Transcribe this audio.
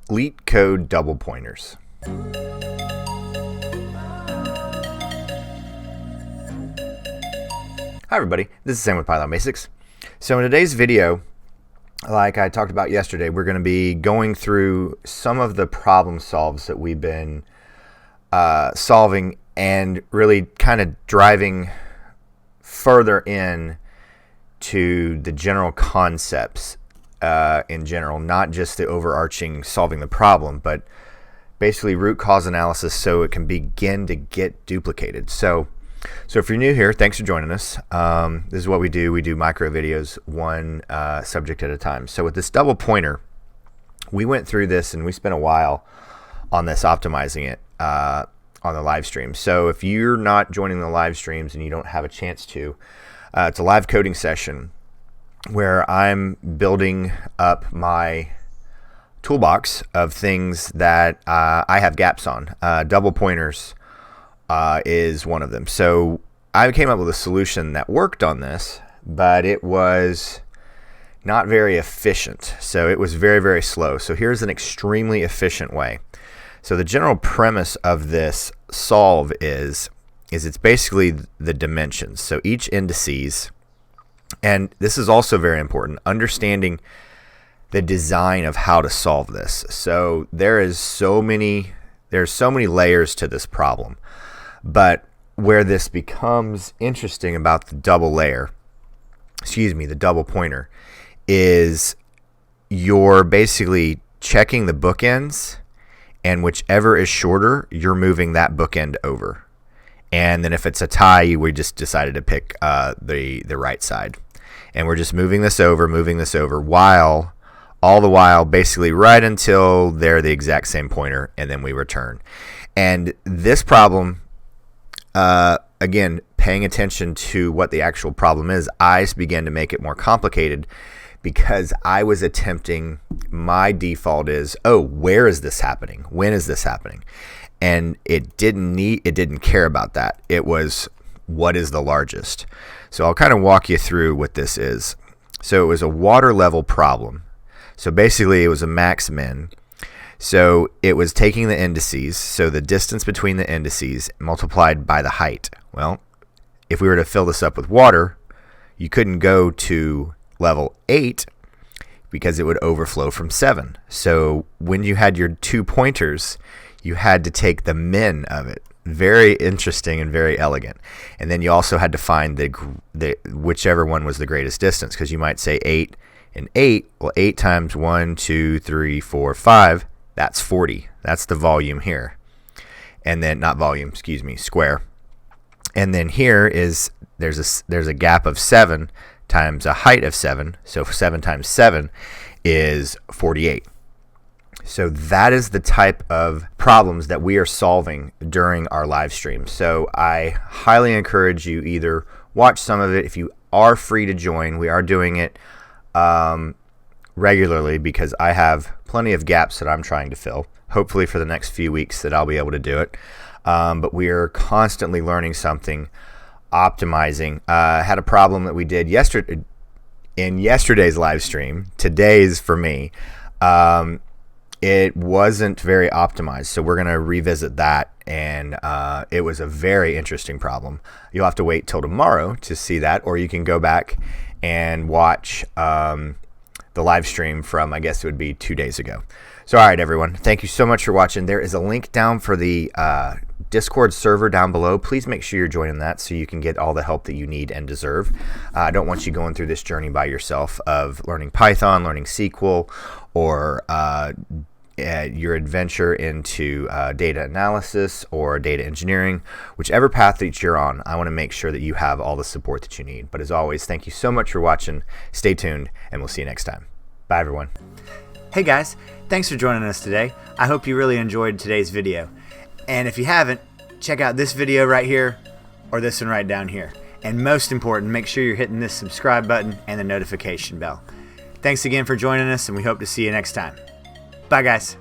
Leetcode double pointers. Hi everybody, this is Sam with Python Basics. So in today's video, like I talked about yesterday, we're going to be going through some of the problem solves that we've been solving and really kind of driving further in to the general concepts in general, not just the overarching solving the problem, but basically root cause analysis so it can begin to get duplicated. So if you're new here, thanks for joining us. This is what we do. We do micro videos, one subject at a time. So with this double pointer, we went through this and we spent a while on this, optimizing it on the live stream. So if you're not joining the live streams and you don't have a chance to, it's a live coding session where I'm building up my toolbox of things that I have gaps on. Double pointers is one of them. So I came up with a solution that worked on this, but it was not very efficient. So it was very, very slow. So here's an extremely efficient way. So the general premise of this solve is it's basically the dimensions. So each indices, and this is also very important, understanding the design of how to solve this. So there's so many layers to this problem. But where this becomes interesting about the double pointer, is you're basically checking the bookends, and whichever is shorter, you're moving that bookend over. And then if it's a tie, we just decided to pick the right side. And we're just moving this over, all the while basically right until they're the exact same pointer, and then we return. And this problem, again, paying attention to what the actual problem is, I began to make it more complicated because I was attempting, my default is, oh, where is this happening? When is this happening? And it didn't care about that. It was, what is the largest? So I'll kind of walk you through what this is. So it was a water level problem. So basically it was a max min. So it was taking the indices, so the distance between the indices multiplied by the height. Well, if we were to fill this up with water, you couldn't go to level 8 because it would overflow from 7. So when you had your 2 pointers, you had to take the min of it. Very interesting and very elegant. And then you also had to find the whichever one was the greatest distance, because you might say 8 and 8. Well, 8 times 1, 2, 3, 4, 5. That's 40. That's the volume here. And then, not volume, excuse me, square. And then here is, there's a gap of 7 times a height of 7. So 7 times 7 is 48. So that is the type of problems that we are solving during our live stream. So I highly encourage you, either watch some of it. If you are free to join, we are doing it regularly because I have plenty of gaps that I'm trying to fill. Hopefully for the next few weeks that I'll be able to do it. But we are constantly learning something, optimizing. Had a problem that we did yesterday in yesterday's live stream. Today's for me. It wasn't very optimized, so we're going to revisit that, and it was a very interesting problem. You'll have to wait till tomorrow to see that, or you can go back and watch the live stream from, I guess it would be 2 days ago. So all right, everyone, thank you so much for watching. There is a link down for the Discord server down below. Please make sure you're joining that so you can get all the help that you need and deserve. I don't want you going through this journey by yourself of learning Python, learning SQL, or your adventure into data analysis or data engineering. Whichever path that you're on, I want to make sure that you have all the support that you need. But as always, thank you so much for watching. Stay tuned, and we'll see you next time. Bye, everyone. Hey guys, thanks for joining us today. I hope you really enjoyed today's video. And if you haven't, check out this video right here or this one right down here. And most important, make sure you're hitting this subscribe button and the notification bell. Thanks again for joining us, and we hope to see you next time. Bye guys.